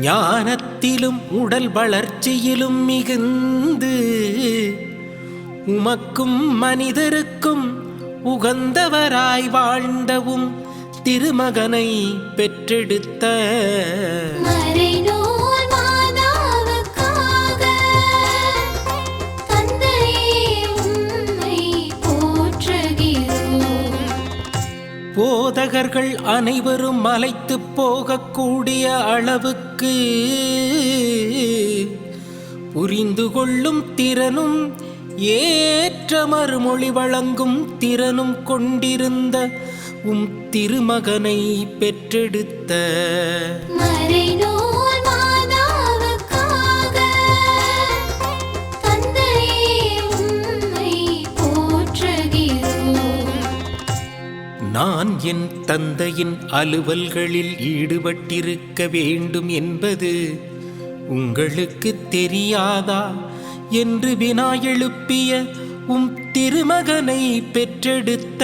ஞானத்திலும் உடல் வளர்ச்சியிலும் மிகுந்து உமக்கும் மனிதருக்கும் உகந்தவராய் வாழ்ந்தவும் திருமகனை பெற்றெடுத்த போதகர்கள் அனைவரும் மலைத்து போகக்கூடிய அளவுக்கு புரிந்து கொள்ளும் திறனும் ஏற்ற மறுமொழி வழங்கும் திறனும் கொண்டிருந்த திருமகனை பெற்றெடுத்த நான் என் தந்தையின் அலுவல்களில் ஈடுபட்டிருக்க வேண்டும் என்பது உங்களுக்கு தெரியாதா என்று வினா எழுப்பிய திருமகனை பெற்றெடுத்த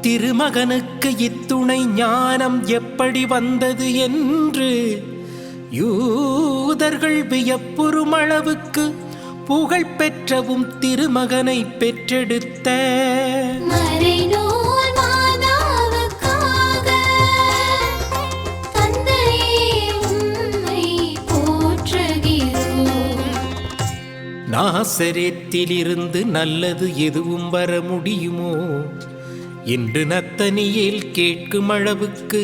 திருமகனுக்கு இத்துணை ஞானம் எப்படி வந்தது என்று யூதர்கள் வியப்புறும் அளவுக்கு புகழ் பெற்றவும் திருமகனை பெற்றெடுத்த நாசரேத்திலிருந்து நல்லது எதுவும் வர முடியுமோ என்று நத்தனியேல் கேட்கும் அளவுக்கு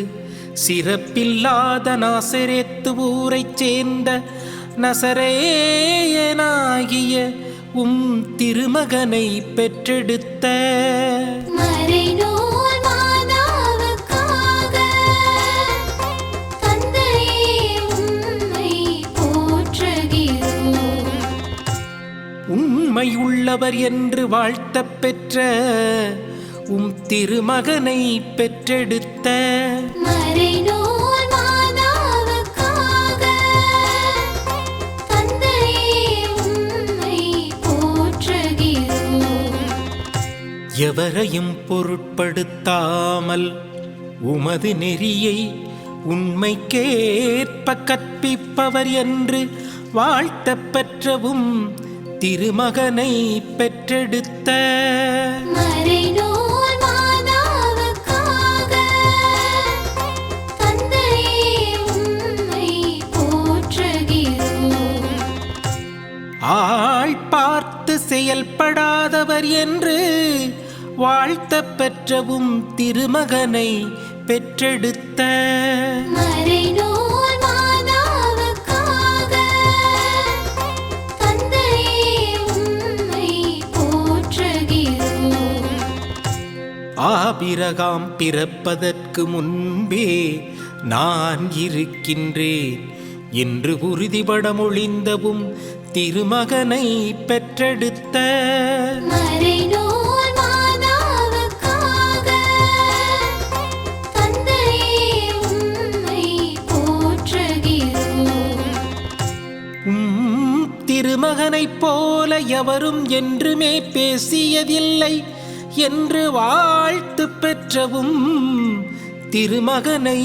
சிறப்பில்லாத நாசரேத்து ஊரைச் சேர்ந்த நசரேயனாகிய திருமகனை பெற்றெடுத்த உண்மையுள்ளவர் என்று வாழ்த்தப் பெற்ற திருமகனை பெற்றெடுத்த எவரையும் பொருட்படுத்தாமல் உமது நெறியை உண்மைக்கேற்ப கற்பிப்பவர் என்று வாழ்த்தப் பெற்றவும் திருமகனை பெற்றெடுத்த ஆள் பார்த்து செயல்படாதவர் என்று வாழ்த்தப் பெற்றவும் திருமகனை பெற்றெடுத்த ஆபிரகாம் பிறப்பதற்கு முன்பே நான் இருக்கின்றேன் என்று உறுதிபட மொழிந்தவும் திருமகனை பெற்றெடுத்த திருமகனைப் போல எவரும் என்றுமே பேசியதில்லை என்று வாழ்த்து பெற்றவும் திருமகனை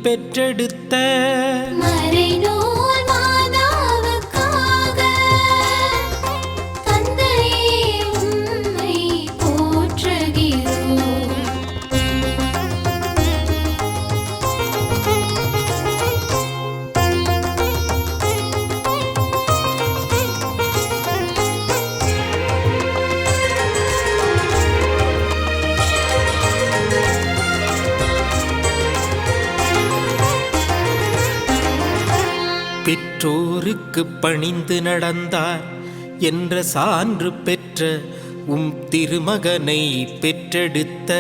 பெற்றெடுத்த பெற்றோருக்கு பணிந்து நடந்தார் என்ற சான்று பெற்ற திருமகனை பெற்றெடுத்த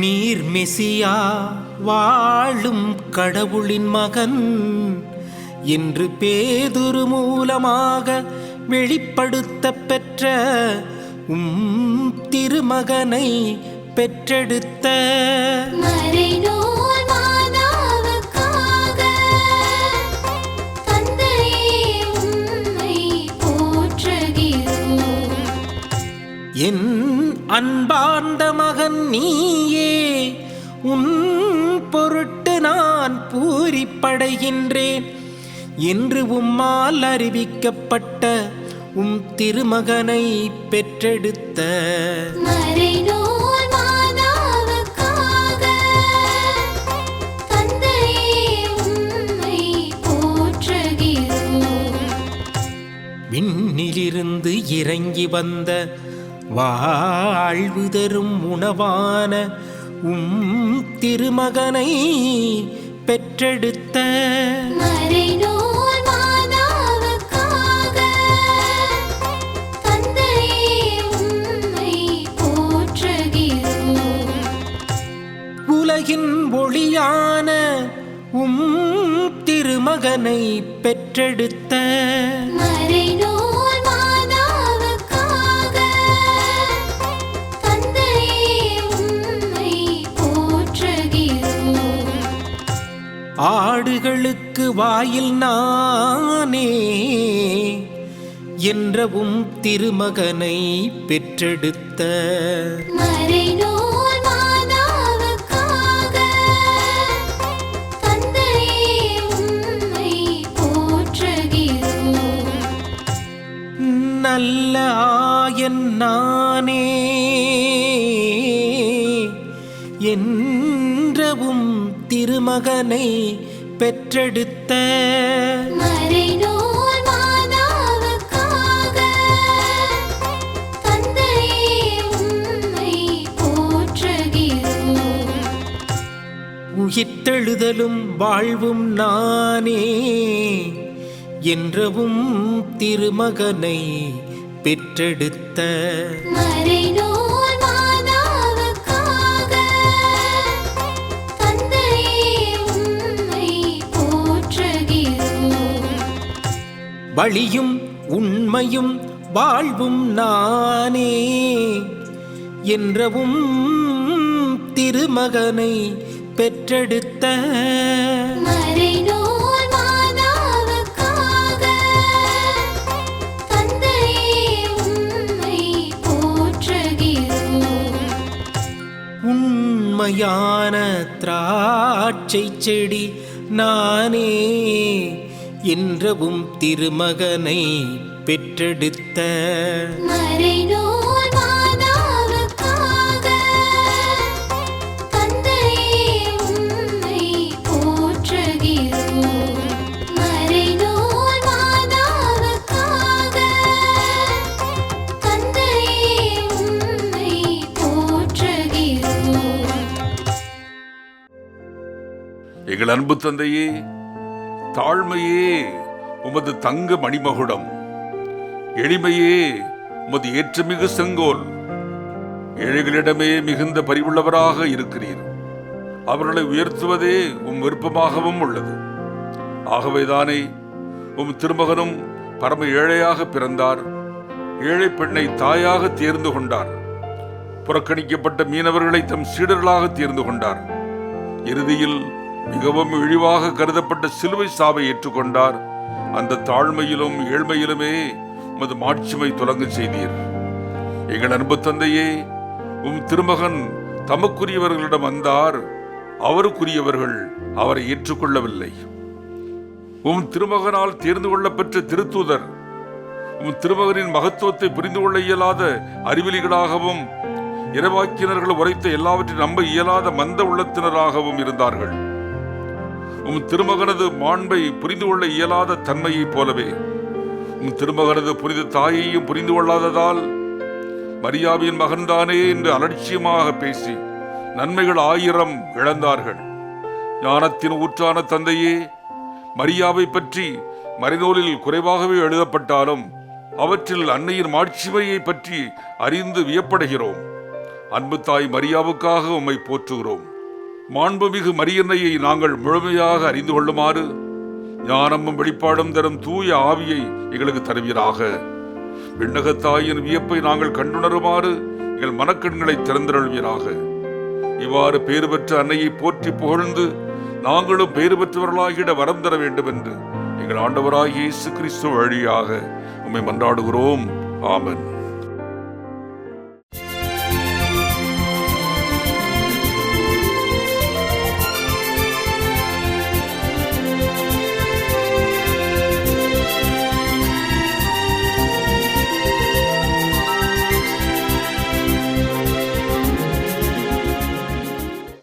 நீர் மெசியா வாழும் கடவுளின் மகன் என்று பேதுரு மூலமாக வெளிப்படுத்த பெற்ற திருமகனை பெற்றெடுத்த மறைநூல் மாதாவுக்காக தந்தையே உம்மை போற்றுகிறோம். என் அன்பார்ந்த மகன் நீயே, உன் பொருட்டு நான் பூரிப்படைகின்றேன் என்று உம்மால் அறிவிக்கப்பட்ட திருமகனை பெற்றெடுத்த மறைநூல் மாதாவுக்காக தந்தையே உம்மை போற்றுகிறோம். விண்ணிலிருந்து இறங்கி வந்த வாழ்வு தரும் உணவான திருமகனை பெற்றெடுத்த மறைநூல் மாதாவுக்காக தந்தையே உம்மை போற்றுகிறோம். உலகின் ஒளியான திருமகனை பெற்றெடுத்த மறைநூல் மாதாவுக்காக தந்தையே உம்மை போற்றுகிறோம். ஆடுகளுக்கு வாயில் நானே என்ற திருமகனை பெற்றெடுத்த மறைநூல் மாதாவுக்காக தந்தையே உம்மை போற்றுகிறோம். நல்ல ஆயன் நானே என்றவும் திருமகனை பெற்றெடுத்த மறைநூல் மாதாவுக்காக தந்தையே உம்மை போற்றுகிறோம். உயிர்த்தெழுதலும் வாழ்வும் நானே என்றவும் திருமகனை பெற்றெடுத்த மறைநூல் மாதாவுக்காக தந்தையே உம்மை போற்றுகிறோம். வழியும் உண்மையும் வாழ்வும் நானே என்றவும் திருமகனை பெற்றெடுத்த மறைநூல் மாதாவுக்காக தந்தையே உம்மை போற்றுகிறோம். உண்மையான திராட்சை செடி நானே என்றவும் திருமகனை பெற்றெடுத்த மறைநூல் மாதாவுக்காக தந்தையே உம்மை போற்றுகிறோம். மறைநூல் மாதாவுக்காக தந்தையே உம்மை போற்றுகிறோம். எங்கள் அன்பு தந்தையே, தாழ்மையே உமது தங்க மணிமகுடம், எளிமையே உமது ஏற்றமிகு செங்கோல். ஏழைகளிடமே மிகுந்த பரிவுள்ளவராக இருக்கிறீர். அவர்களை உயர்த்துவதே விருப்பமாகவும் உள்ளது. ஆகவேதானே திருமகனும் பரம ஏழையாக பிறந்தார். ஏழை பெண்ணை தாயாக தேர்ந்து கொண்டார். புறக்கணிக்கப்பட்ட மீனவர்களை தம் சீடர்களாக தேர்ந்து கொண்டார். இறுதியில் மிகவும் இழிவாக கருதப்பட்ட சிலுவை சாவை ஏற்றுக்கொண்டார். அந்த தாழ்மையிலும் ஏழ்மையிலுமே உமது மாட்சிமை தொடங்க செய்தீர். எங்கள் அன்பு தந்தையே, திருமகன் தமக்குரியவர்களிடம் வந்தார். அவருக்குரியவர்கள் அவரை ஏற்றுக்கொள்ளவில்லை. திருமகனால் தேர்ந்து கொள்ளப்பெற்ற திருத்தூதர் திருமகனின் மகத்துவத்தை புரிந்து கொள்ள இயலாத அறிவிலிகளாகவும் இறைவாக்கினர்கள் உரைத்த எல்லாவற்றையும் நம்ப இயலாத மந்த உள்ளத்தினராகவும் இருந்தார்கள். திருமகனது மாண்பை புரிந்து கொள்ள இயலாத தன்மையைப் போலவே திருமகனது புனித தாயையும் புரிந்து கொள்ளாததால் மரியாவின் மகன்தானே என்று அலட்சியமாக பேசி நன்மைகள் 1000 இழந்தார்கள். ஞானத்தின் ஊற்றான தந்தையே, மரியாவை பற்றி மறைநூலில் குறைவாகவே எழுதப்பட்டாலும் அவற்றில் அன்னையின் மாட்சிமையை பற்றி அறிந்து வியப்படைகிறோம். அன்பு தாய் மரியாவுக்காக உம்மை போற்றுகிறோம். மாண்புமிகு மரியன்னையை நாங்கள் முழுமையாக அறிந்து கொள்ளுமாறு ஞானமும் வெளிப்பாடும் தரும் தூய ஆவியை எங்களுக்கு தருவீராக. விண்ணகத்தாயின் வியப்பை நாங்கள் கண்டுணருமாறு எங்கள் மனக்கண்களை திறந்தருள்வீராக. இவ்வாறு பேறு பெற்ற அன்னையை போற்றி புகழ்ந்து நாங்களும் பேறு பெற்றவர்களாகிட வரம் தர வேண்டும் என்று எங்கள் ஆண்டவராகிய இயேசு கிறிஸ்து வழியாக உம்மை மன்றாடுகிறோம். ஆமென்.